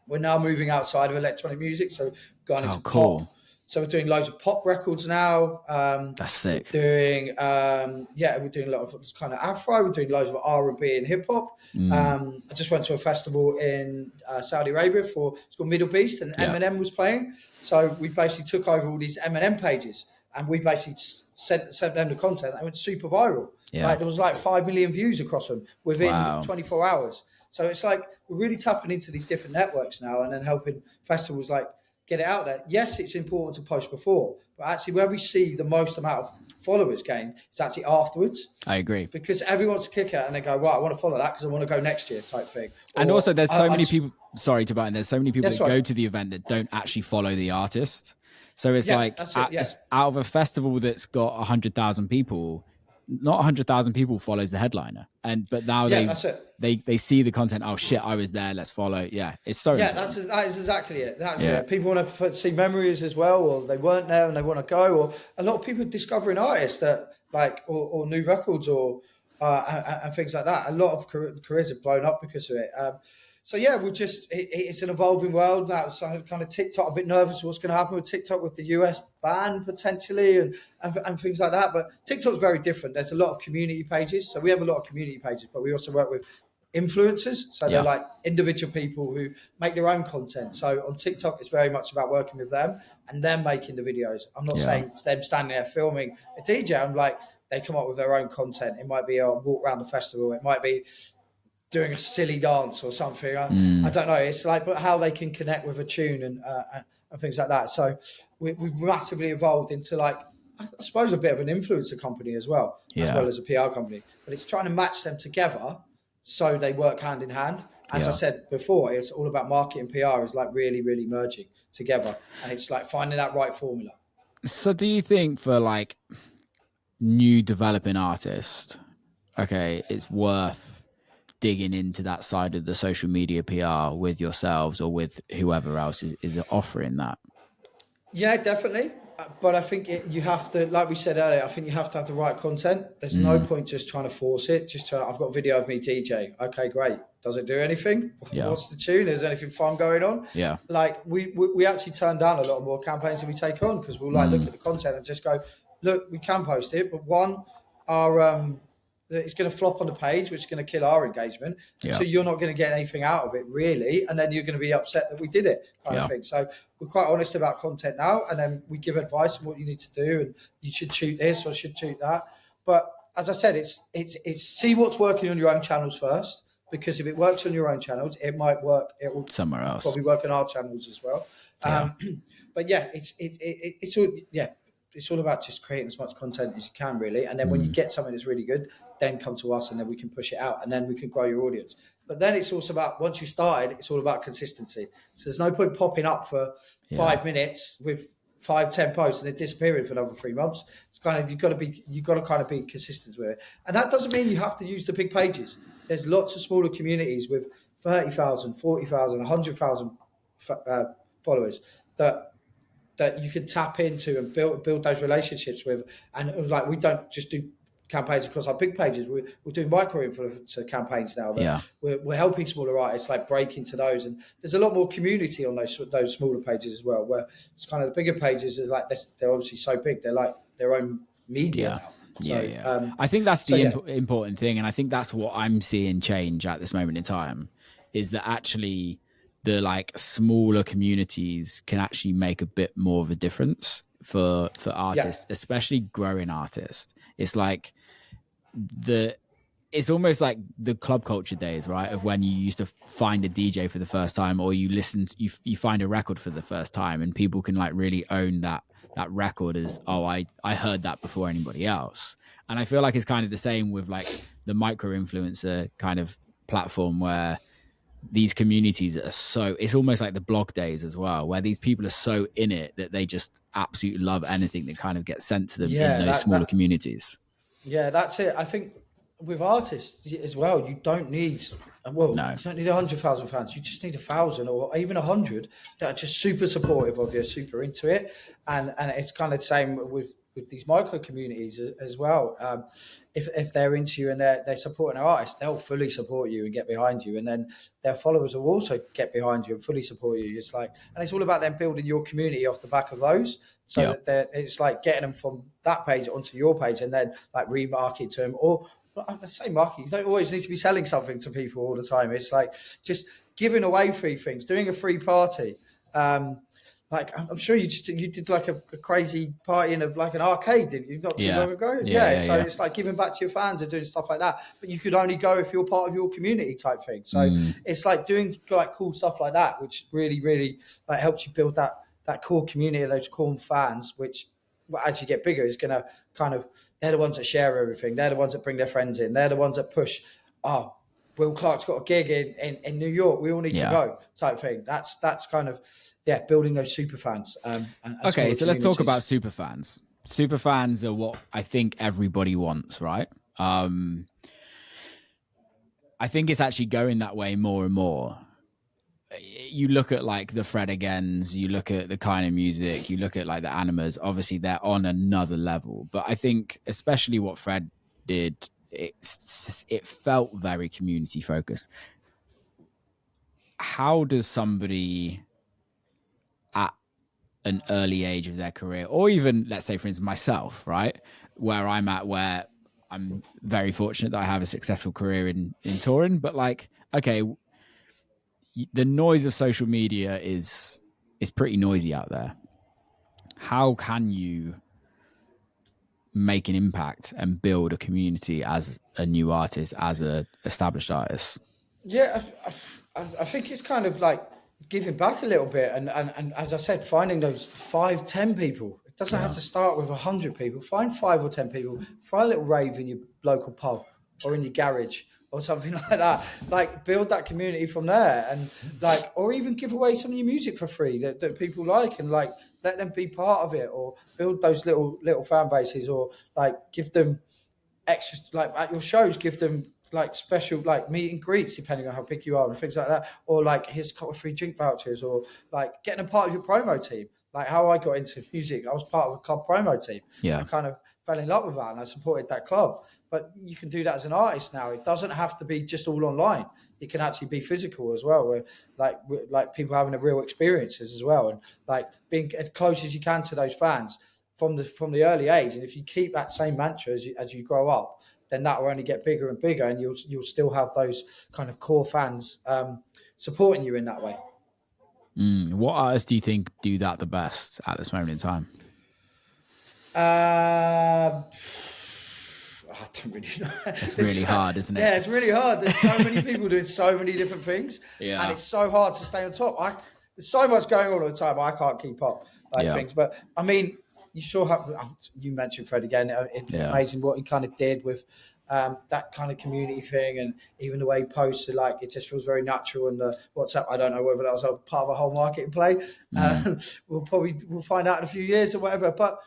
We're now moving outside of electronic music, so going into pop, So we're doing loads of pop records now.
That's sick.
We're doing we're doing a lot of kind of Afro. We're doing loads of R&B and hip hop. I just went to a festival in Saudi Arabia it's called Middle Beast, and Eminem was playing. So we basically took over all these Eminem pages, and we basically sent them the content. They went super viral.
Yeah.
Like there was like 5 million views across them within 24 hours. So it's like we're really tapping into these different networks now, and then helping festivals like get it out there. Yes, it's important to post before, but actually where we see the most amount of followers gained is actually afterwards.
I agree.
Because everyone's a kicker and they go, right, I want to follow that because I want to go next year type thing.
And also there's so many people, sorry to butt in, there's so many people that go to the event that don't actually follow the artist. So it's out of a festival that's got 100,000 people, not 100,000 people follows the headliner. But now they see the content. Oh shit, I was there. Let's follow. Yeah, it's so. Yeah,
that is exactly it. That's it. People want to see memories as well, or they weren't there and they want to go. Or a lot of people discovering artists that like, or new records, or and things like that. A lot of careers have blown up because of it. So yeah, it's an evolving world now. So I'm kind of TikTok, a bit nervous what's going to happen with TikTok with the US ban potentially and things like that. But TikTok's very different. There's a lot of community pages. So we have a lot of community pages, but we also work with influencers. So they're like individual people who make their own content. So on TikTok, it's very much about working with them and them making the videos. I'm not saying it's them standing there filming a DJ. I'm like, they come up with their own content. It might be a walk around the festival. It might be doing a silly dance or something. I don't know. It's like, but how they can connect with a tune and things like that. So we've massively evolved into like, I suppose, a bit of an influencer company as well as a PR company. But it's trying to match them together so they work hand in hand. As I said before, it's all about marketing. PR is like really, really merging together. And it's like finding that right formula.
So do you think for like new developing artists, okay, it's worth digging into that side of the social media PR with yourselves or with whoever else is offering that?
Yeah, definitely. But I think you have to, like we said earlier, I think you have to have the right content. There's no point just trying to force it. I've got a video of me DJ. Okay, great. Does it do anything? Yeah. What's the tune? Is there anything fun going on? Yeah. Like we actually turn down a lot more campaigns than we take on because we'll like look at the content and just go, look, we can post it, but one, it's going to flop on the page, which is going to kill our engagement. Yeah. So you're not going to get anything out of it, really. And then you're going to be upset that we did it kind of thing. So we're quite honest about content now. And then we give advice on what you need to do. And you should shoot this or should shoot that. But as I said, it's see what's working on your own channels first. Because if it works on your own channels, it might work. It will
somewhere else.
Probably work on our channels as well. But yeah, it's all, it's all about just creating as much content as you can, really. And then when you get something that's really good, then come to us and then we can push it out and then we can grow your audience. But then it's also about, once you started, it's all about consistency. So there's no point popping up for 5 minutes with 5-10 posts and then disappearing for another 3 months. It's kind of, you've got to kind of be consistent with it. And that doesn't mean you have to use the big pages. There's lots of smaller communities with 30,000, 40,000, 100,000 followers that you can tap into and build those relationships with. And like, we don't just do campaigns across our big pages. We're doing micro influencer campaigns now. We're helping smaller artists like break into those. And there's a lot more community on those smaller pages as well, where it's kind of the bigger pages is like, they're obviously so big. They're like their own media now. So,
I think that's the important thing. And I think that's what I'm seeing change at this moment in time, is that actually the like smaller communities can actually make a bit more of a difference for artists, especially growing artists. It's like it's almost like the club culture days, right? Of when you used to find a DJ for the first time, or you find a record for the first time, and people can like really own that record as, oh, I heard that before anybody else. And I feel like it's kind of the same with like the micro influencer kind of platform, where these communities are so, it's almost like the blog days as well, where these people are so in it that they just absolutely love anything that kind of gets sent to them in those smaller communities. Yeah,
that's it. I think with artists as well, you don't need, you don't need 100,000 fans. You just need 1,000 or even 100 that are just super supportive of you, super into it. And it's kind of the same with with these micro communities as well. If they're into you and they're supporting our artists, they'll fully support you and get behind you, and then their followers will also get behind you and fully support you. It's like, and it's all about them building your community off the back of those, so that it's like getting them from that page onto your page, and then like remarket to them. Or I say marketing, you don't always need to be selling something to people all the time. It's like just giving away free things, doing a free party. Like I'm sure you did like a crazy party in like an arcade, didn't you? Not too long ago. So it's like giving back to your fans and doing stuff like that. But you could only go if you're part of your community type thing. So it's like doing like cool stuff like that, which really, really like helps you build that core community of those core fans, which as you get bigger is going to kind of, they're the ones that share everything. They're the ones that bring their friends in. They're the ones that push, oh, Will Clarke's got a gig in New York. We all need to go type thing. That's kind of, building those super fans.
Okay, so let's talk about super fans. Super fans are what I think everybody wants, right? I think it's actually going that way more and more. You look at like the Fred Agains, you look at the kind of music, you look at like the Animas, obviously they're on another level. But I think especially what Fred did, it felt very community focused. How does somebody at an early age of their career, or even let's say for instance myself, right, where I'm at, where I'm very fortunate that I have a successful career in touring, but like, okay, the noise of social media is pretty noisy out there. How can you make an impact and build a community as a new artist, as a established artist?
Yeah, I think it's kind of like giving back a little bit, and as I said, finding those 5-10 people. It doesn't have to start with 100 people. Find 5 or 10 people. Find a little rave in your local pub or in your garage or something like that. Like build that community from there, and like, or even give away some of your music for free that people like, and like let them be part of it, or build those little fan bases, or like give them extra, like at your shows, give them like special like meet and greets depending on how big you are and things like that, or like here's a couple of free drink vouchers, or like getting a part of your promo team. Like how I got into music, I was part of a club promo team. I kind of fell in love with that and I supported that club. But you can do that as an artist now. It doesn't have to be just all online. It can actually be physical as well, where like people having a real experiences as well, and like being as close as you can to those fans from the early age. And if you keep that same mantra as you grow up, then that will only get bigger and bigger, and you'll still have those kind of core fans supporting you in that way.
What artists do you think do that the best at this moment in time?
I don't really know.
It's really hard, isn't it?
Yeah, it's really hard. There's so many people doing so many different things, and it's so hard to stay on top. There's so much going on all the time. I can't keep up things. But I mean, you sure have. You mentioned Fred again. Amazing what he kind of did with that kind of community thing, and even the way he posted, like it just feels very natural. And the WhatsApp, I don't know whether that was a part of a whole marketing play. We'll find out in a few years or whatever. But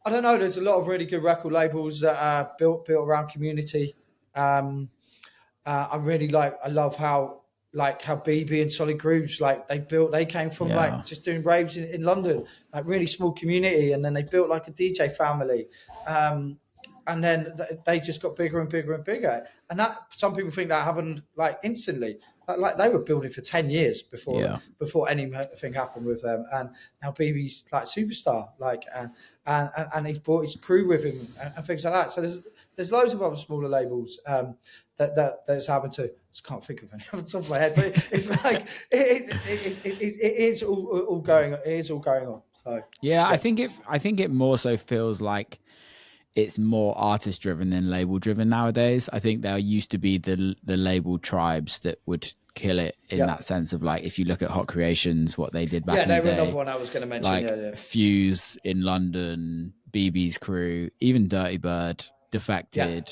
I don't know. There's a lot of really good record labels that are built around community. I love how BB and Solid Grooves, like they came from like just doing raves in London, like really small community, and then they built like a DJ family. And then they just got bigger and bigger and bigger. And that, some people think that happened like instantly. Like they were building for 10 years before anything happened with them. And now BB's like superstar, like, and he brought his crew with him and things like that. So there's loads of other smaller labels that's happened to. I just can't think of any off the top of my head, but it's like it is all going on. So
I think it more so feels like it's more artist driven than label driven nowadays. I think there used to be the label tribes that would kill it in that sense of like, if you look at Hot Creations, what they did back in the day. Yeah, they were
another one I was going to mention.
Like Fuse in London, BB's crew, even Dirty Bird, Defected.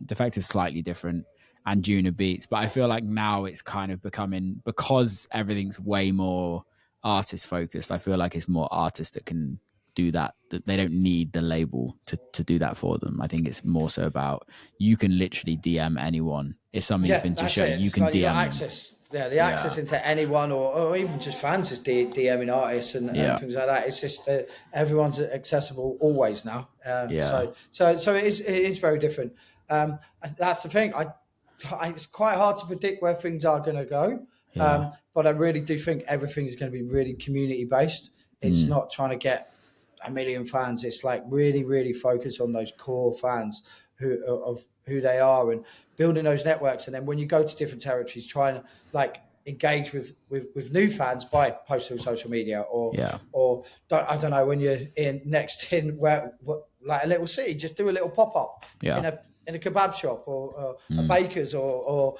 Defected is slightly different, and Juna Beats. But I feel like now it's kind of becoming, because everything's way more artist focused, I feel like it's more artists that can do that they don't need the label to do that for them. I think it's more so about, you can literally DM anyone. If something's been to show, you can DM
access the access into anyone or even just fans just DMing artists and things like that. It's just that everyone's accessible always now. So it is very different. That's the thing. It's quite hard to predict where things are going to go. But I really do think everything's going to be really community based. It's not trying to get a million fans. It's like really, really focus on those core fans of who they are and building those networks. And then when you go to different territories, try and like engage with new fans by posting on social media or I don't know, when you're in where like a little city, just do a little pop up in a kebab shop or a baker's or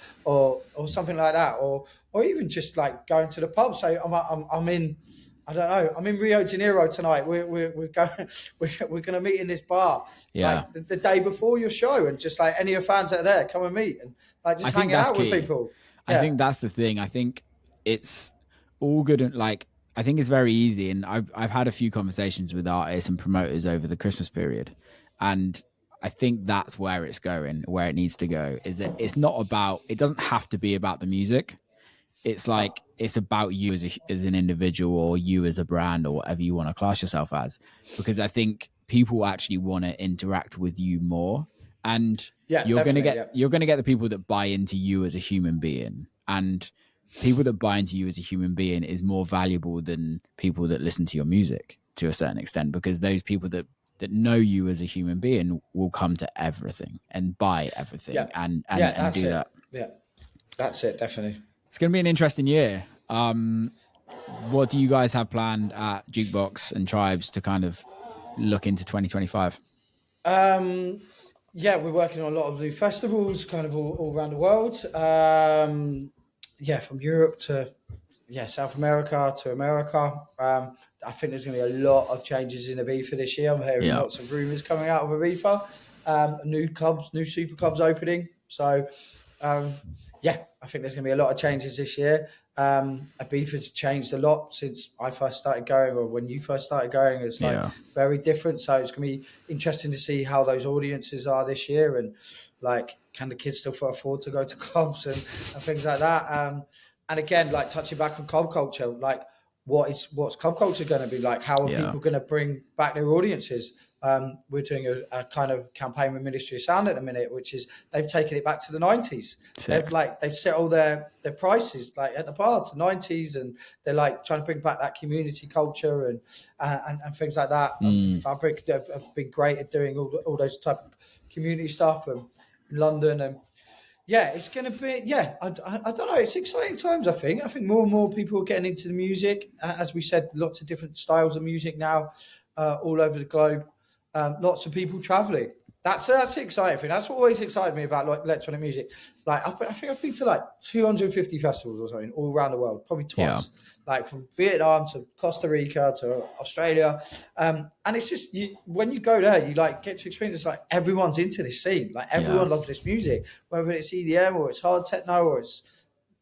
something like that, or even just like going to the pub. So I'm in. I don't know. I'm in Rio de Janeiro tonight. We're going. We're going to meet in this bar. Like the day before your show, and just like any of your fans that are there, come and meet and like just hang out with people.
I think that's the thing. I think it's all good and like I think it's very easy. And I've had a few conversations with artists and promoters over the Christmas period, and I think that's where it's going, where it needs to go. Is that it's not about. It doesn't have to be about the music. It's like it's about you as an individual or you as a brand or whatever you want to class yourself as, because I think people actually want to interact with you more, and you're going to get the people that buy into you as a human being, and people that buy into you as a human being is more valuable than people that listen to your music to a certain extent, because those people that know you as a human being will come to everything and buy everything and do that.
Yeah, that's it. Definitely.
It's going to be an interesting year. What do you guys have planned at Jukebox and Tribes to kind of look into 2025?
We're working on a lot of new festivals kind of all around the world. From Europe to South America to America. I think there's going to be a lot of changes in Ibiza this year. I'm hearing lots of rumours coming out of Ibiza. New super clubs opening. So, I think there's going to be a lot of changes this year. Ibiza's changed a lot since I first started going, or when you first started going. It's like very different. So it's going to be interesting to see how those audiences are this year, and like, can the kids still afford to go to clubs and things like that. And again, like touching back on club culture, like what's club culture going to be like? How are people going to bring back their audiences? We're doing a kind of campaign with Ministry of Sound at the minute, which is they've taken it back to the 90s. They've set all their prices like at the bar to 90s, and they're like trying to bring back that community culture and things like that. Fabric have been great at doing all those type of community stuff in London. And it's going to be, I don't know. It's exciting times, I think. I think more and more people are getting into the music. As we said, lots of different styles of music now all over the globe. Lots of people traveling. That's the exciting thing. That's what always excited me about like electronic music. Like I think I've been to like 250 festivals or something all around the world, probably twice. Like from Vietnam to Costa Rica to Australia, and it's just when you go there, you like get to experience like everyone's into this scene. Like everyone loves this music, whether it's EDM or it's hard techno or it's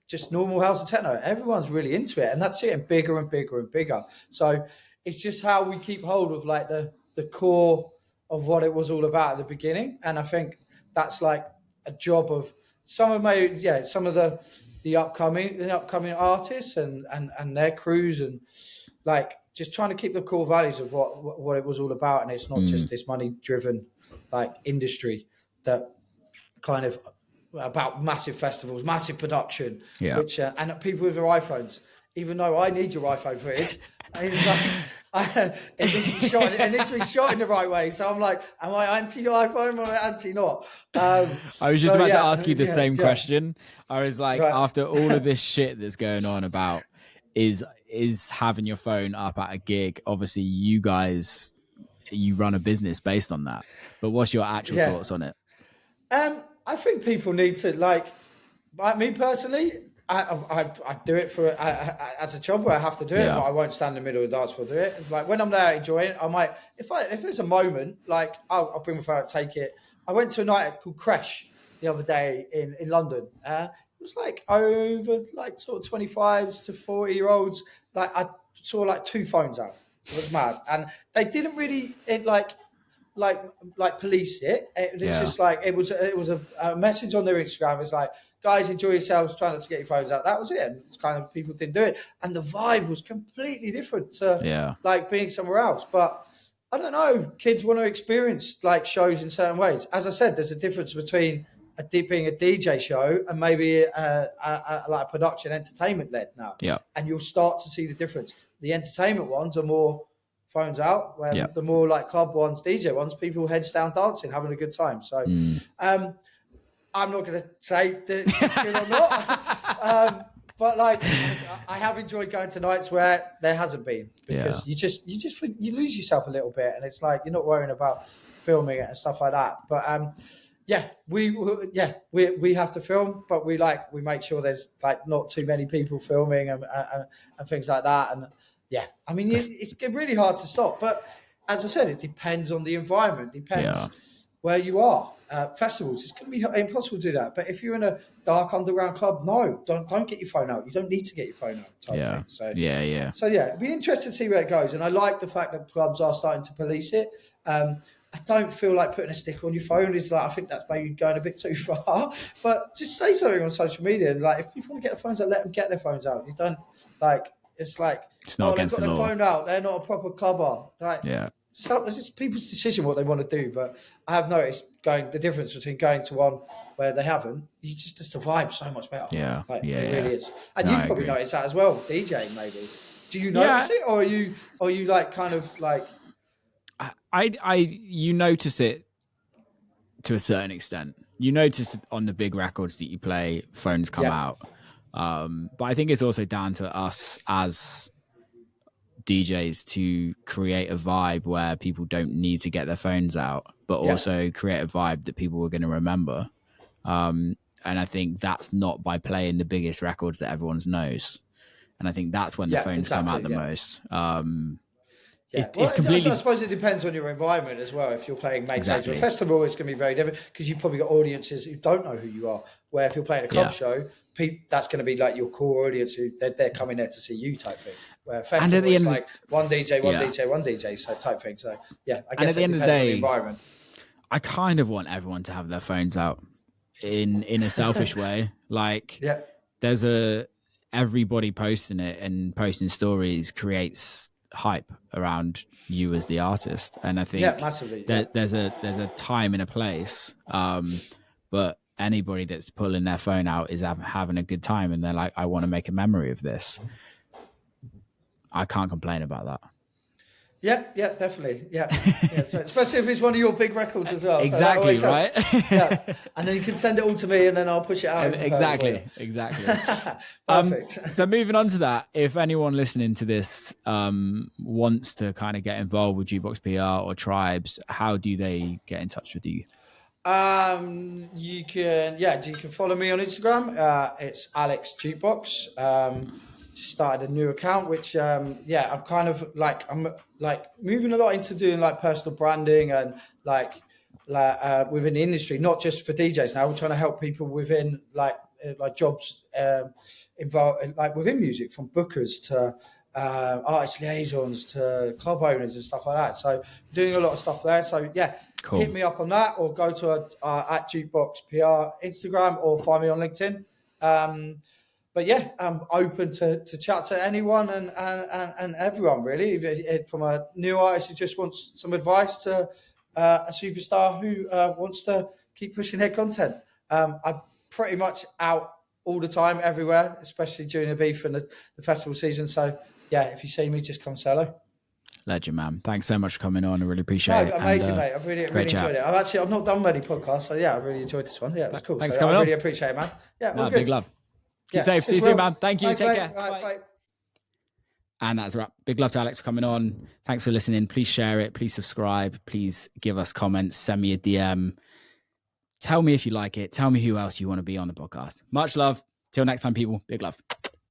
just normal house and techno. Everyone's really into it, and that's getting bigger and bigger and bigger. So it's just how we keep hold of like the core of what it was all about at the beginning. And I think that's like a job of some of the upcoming artists and their crews, and like just trying to keep the core values of what it was all about. And it's not just this money driven like industry that kind of about massive festivals, massive production, which and people with their iPhones, even though I need your iPhone footage, it's like it needs to be shot in the right way. So I'm like, am I anti your iPhone or am I anti not?
I was just about to ask you the same question. I was like, after all of this shit that's going on about is having your phone up at a gig, obviously you guys, you run a business based on that. But what's your actual thoughts on it?
I think people need to like me personally. I do it for as a job where I have to do it, but I won't stand in the middle of the dance floor to do it. Like when I'm there enjoying it, I might if there's a moment like I'll bring my phone out, take it. I went to a night called Crash the other day in London. It was like over like sort of 25s to 40-year-olds. Like I saw like 2 phones out. It was mad, and they didn't really police it. It's just like it was a message on their Instagram. It's like, guys, enjoy yourselves, try not to get your phones out. That was it. And it's kind of people didn't do it. And the vibe was completely different to like being somewhere else. But I don't know, kids want to experience like shows in certain ways. As I said, there's a difference between being a DJ show and maybe like a production entertainment led now.
Yeah.
And you'll start to see the difference. The entertainment ones are more phones out, when the more like club ones, DJ ones, people heads down dancing, having a good time. So I'm not going to say that it's good or not. But like, I have enjoyed going to nights where there hasn't been, because you lose yourself a little bit, and it's like you're not worrying about filming it and stuff like that. But we have to film, but we make sure there's like not too many people filming and things like that. And I mean, it's really hard to stop. But as I said, it depends on the environment. Depends where you are. Festivals, it's going to be impossible to do that. But if you're in a dark underground club, no, don't get your phone out. You don't need to get your phone out. Type thing. So it'd be interesting to see where it goes. And I like the fact that clubs are starting to police it. I don't feel like putting a sticker on your phone is like, I think that's maybe going a bit too far. But just say something on social media, and like, if people want to get their phones out, let them get their phones out. You don't like, it's like,
it's not against
they've got
the
their
law.
phone out, they're not a proper clubber. Like, so it's just people's decision what they want to do. But I have noticed the difference between going to one where they haven't, just the vibe so much better. It really is. And you've probably noticed that as well, DJing maybe. Do you notice it, or are you like kind of like?
You notice it to a certain extent. You notice it on the big records that you play, phones come out. But I think it's also down to us as DJs to create a vibe where people don't need to get their phones out, but also create a vibe that people are going to remember. And I think that's not by playing the biggest records that everyone knows. And I think that's when the phones come out the most. It's completely.
I suppose it depends on your environment as well. If you're playing main stage of a festival, it's going to be very different, because you've probably got audiences who don't know who you are. Where if you're playing a club show, that's going to be like your core audience who they're coming there to see you type thing. Where festival is like one DJ, one DJ, so type thing. So I guess at the end of the day, environment.
I kind of want everyone to have their phones out in a selfish way. Like there's everybody posting it and posting stories creates hype around you as the artist, and I think
massively,
there's a time and a place, but anybody that's pulling their phone out is having a good time, and they're like, I want to make a memory of this. I can't complain about that.
Definitely. So especially if it's one of your big records as well.
Exactly, so
right? And then you can send it all to me, and then I'll push it out.
Exactly.
Perfect.
So moving on to that, if anyone listening to this wants to kind of get involved with Jukebox PR or Tribes, how do they get in touch with you?
You can follow me on Instagram. It's Alex Jukebox. Just started a new account, which I'm kind of like, I'm like moving a lot into doing like personal branding and like within the industry, not just for DJs now. We're trying to help people within like jobs involved like within music, from bookers to artist liaisons to club owners and stuff like that. So doing a lot of stuff there. So cool. Hit me up on that, or go to at Jukebox PR Instagram, or find me on LinkedIn. But I'm open to chat to anyone and everyone, really. From a new artist who just wants some advice to a superstar who wants to keep pushing their content. I'm pretty much out all the time, everywhere, especially during the beef and the festival season. So, if you see me, just come say hello.
Legend, man. Thanks so much for coming on. I really appreciate it.
Amazing, mate. I've really enjoyed it. I've not done many podcasts, so I really enjoyed this one. Yeah, it was cool.
Thanks for coming on.
I really appreciate it, man. Good.
Big love. Keep safe. See you soon, man. Thank you.
Thanks,
Take
mate.
care.
Right, bye.
And that's a wrap. Big love to Alex for coming on. Thanks for listening. Please share it. Please subscribe. Please give us comments. Send me a DM. Tell me if you like it. Tell me who else you want to be on the podcast. Much love. Till next time, people. Big love.